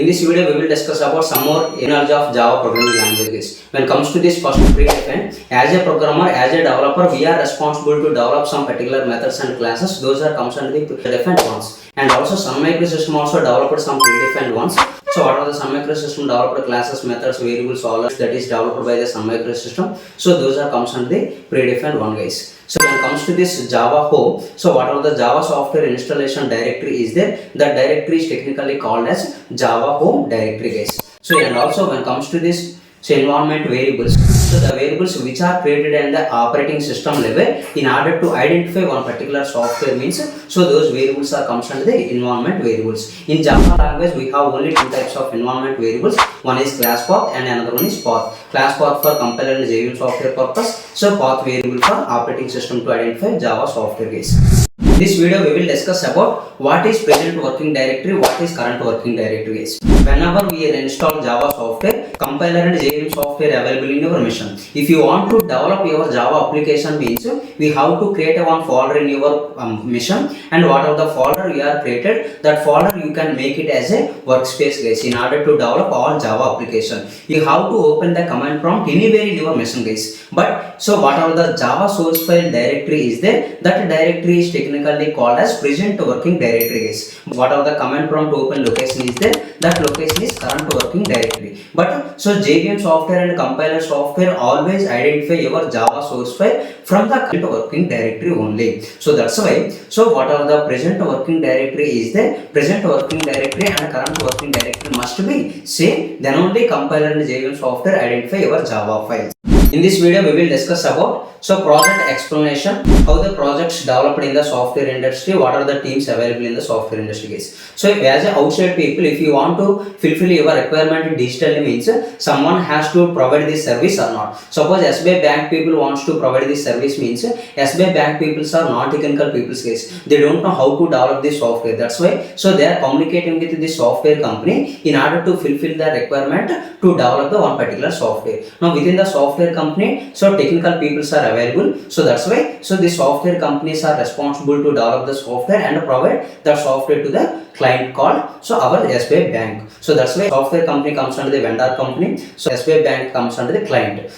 In this video, we will discuss about some more knowledge of Java programming languages. When it comes to this first predefined, as a programmer, as a developer, we are responsible to develop some particular methods and classes. Those are comes under the predefined ones. And also Sun Microsystem also developed some predefined ones. So what are the Sun Microsystem developed classes, methods, variables, all that is developed by the Sun Microsystem. So those are comes under the predefined one, guys. So when it comes to this Java home, so whatever the Java software installation directory is there, that directory is technically called as Java home directory, guys. So and also when it comes to this environment variables, so the variables which are created at the operating system level in order to identify one particular software means, so those variables are comes under the environment variables. In Java language we have only two types of environment variables. One is class path and another one is path. Class path for compiler and JVM software purpose, so path variable for operating system to identify Java software, guys. In this video we will discuss about what is present working directory, what is current working directory, guys. Whenever we install Java software, compiler and JVM software available in your machine. If you want to develop your Java application means, we have to create one folder in your machine, and whatever the folder you are created, that folder you can make it as a workspace, guys. In order to develop all Java application, you have to open the command prompt anywhere in your machine, guys. But so whatever the Java source file directory is there, that directory is technically called as present working directory, guys. Whatever the command prompt open location is there, that location is current working directory. But so JVM software and compiler software always identify your Java source file from the current working directory only. So that's why, so whatever the present working directory is there, present working directory and current working directory must be same, then only compiler and JVM software identify your Java files. In this video we will discuss about project explanation, how the projects developed in the software industry, what are the teams available in the software industry, guys. So as an outside people, if you want to fulfill your requirement digitally means, someone has to provide this service or not. Suppose SBI Bank people wants to provide this service means, SBI Bank people are not technical people, guys. They don't know how to develop this software. That's why so they are communicating with the software company in order to fulfill the requirement to develop the one particular software. Now within the software company, so technical people are available. So that's why so the software companies are responsible to develop the software and provide the software to the client called so our SBI Bank. So that's why software company comes under the vendor company. So SBI Bank comes under the client.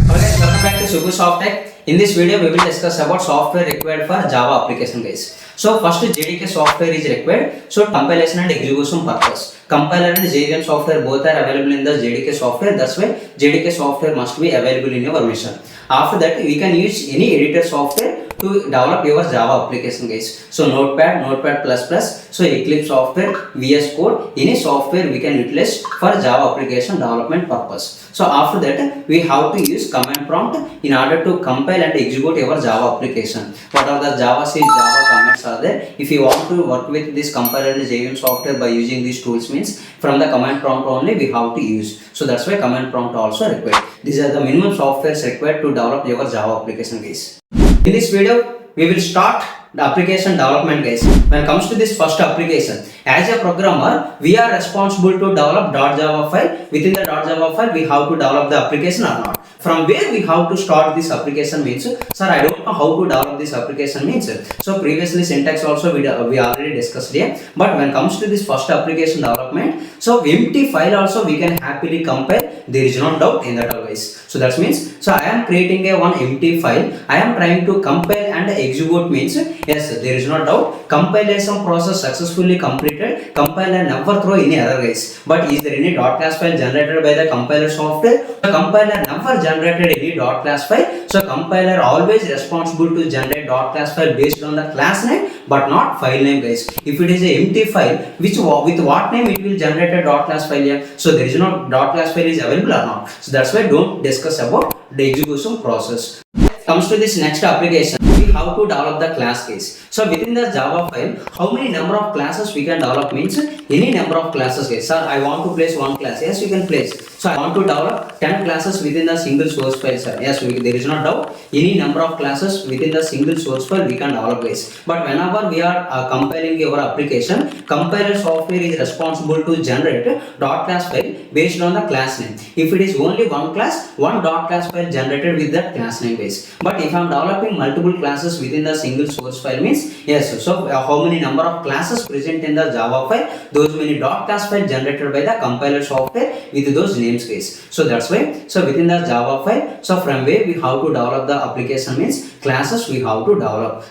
Alright, welcome back to Subbu Softech. In this video we will discuss about software required for Java application, guys. So first JDK software is required, so compilation and execution purpose. Compiler and JVM software both are available in the JDK software. That's why JDK software must be available in your machine. After that we can use any editor software to develop your Java application, guys. So Notepad, Notepad++, so Eclipse software, VS Code, any software we can utilize for Java application development purpose. So after that we have to use command prompt in order to compile and execute your Java application. What are the Java commands are there? If you want to work with this compiler and JVM software by using these tools means, from the command prompt only we have to use. So that's why command prompt also required. These are the minimum softwares required to develop your Java application, guys. In this video we will start the application development, guys. When it comes to this first application, as a programmer we are responsible to develop .java file. Within the .java file we have to develop the application or not. From where we have to start this application means, sir I don't know how to develop this application means, so previously syntax also we already discussed here. But when it comes to this first application development, so empty file also we can happily compile, there is no doubt in that always. So that means, so I am creating a one empty file, I am trying to compile and execute means, yes there is no doubt compilation process successfully completed, compiler never throw any error, guys. But is there any .class file generated by the compiler software? The compiler never generated any .class file, so compiler always responsible to generate .class file based on the class name but not file name, guys. If it is a empty file, which with what name it will generate a .class file here? So there is no .class file is available or not. So that's why don't discuss about the execution process. Comes to this next application, we have to develop the class, case. So within the Java file, how many number of classes we can develop means, any number of classes, guys. Sir I want to place one class, yes you can place. So I want to develop 10 classes within the single source file, sir. Yes, there is no doubt any number of classes within the single source file we can develop, guys. But whenever we are compiling your application, compiler software is responsible to generate .class file based on the class name. If it is only one class, one .class file generated with that class name, guys. But if I am developing multiple classes classes within the single source file means yes. So how many number of classes present in the Java file, those many dot class file generated by the compiler software with those namespace. So that's why, so within the Java file, so from where we have to develop the application means classes we have to develop.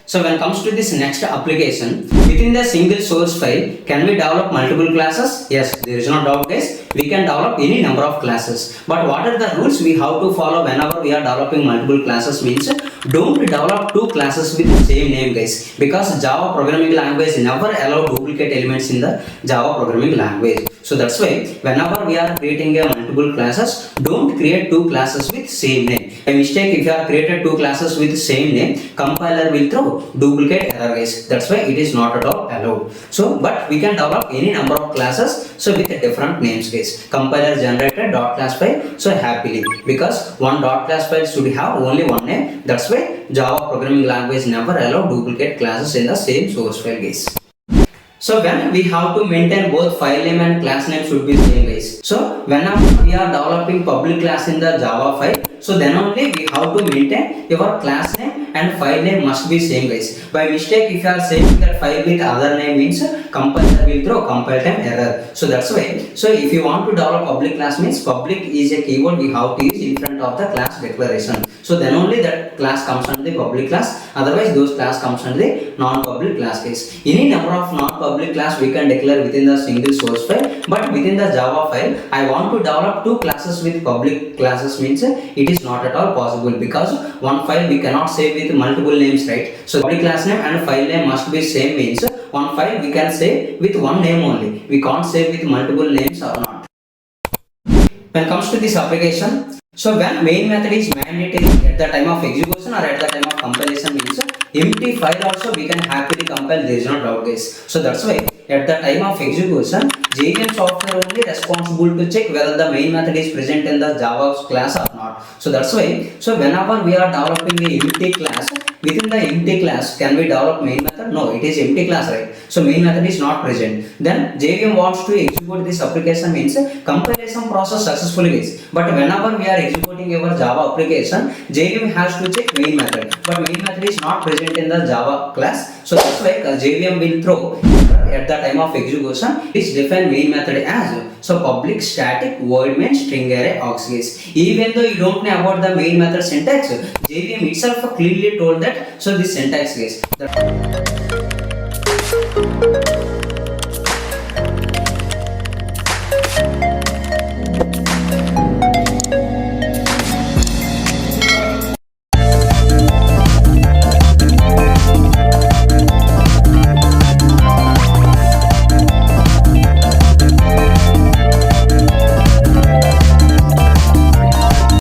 So when it comes to this next application, within the single source file, can we develop multiple classes? Yes, there is no doubt guys, we can develop any number of classes. But what are the rules we have to follow whenever we are developing multiple classes means, don't develop two classes with the same name guys, because Java programming language never allow duplicate elements in the Java programming language. So that's why whenever we are creating a multiple classes, don't create two classes with same name. A mistake, if you have created two classes with same name, compiler will throw duplicate error guys. That's why it is not at all allowed. So but we can develop any number of classes so with a different names guys. Compiler generated dot class file so happily, because one dot class file should have only one name. That's why Java programming language never allow duplicate classes in the same source file guys. So when we have to maintain both file name and class name should be same guys. So whenever we are developing public class in the Java file, so then only we have to maintain your class name and file name must be same guys. By mistake, if you are saving that file with other name means compiler will throw compile time error. So that's why, so if you want to develop public class means public is a keyword we have to use in front of the class declaration. So then only that class comes under the public class, otherwise those class comes under the non-public class case. Any number of non-public class we can declare within the single source file, but within the Java file I want to develop two classes with public classes means it is not at all possible, because one file we cannot save with multiple names, right? So public class name and file name must be same means one file we can save with one name only, we can't save with multiple names or not. When it comes to this application, so when main method is mandatory at the time of execution or at the time of compilation means empty file also we can happily compile, there is no doubt guys. So that's why at the time of execution, JVM software only responsible to check whether the main method is present in the Java class or not. So that's why, so whenever we are developing a empty class, within the empty class can we develop main method? No, it is empty class, right? So main method is not present. Then JVM wants to execute this application means compilation process successfully guys. But whenever we are executing our Java application, JVM has to check main method, but main method is not present in the Java class. So that's why JVM will throw at the time of execution, is define main method as so public static void main string array aux guys. Even though you don't know about the main method syntax, JVM itself clearly told that so this syntax guys.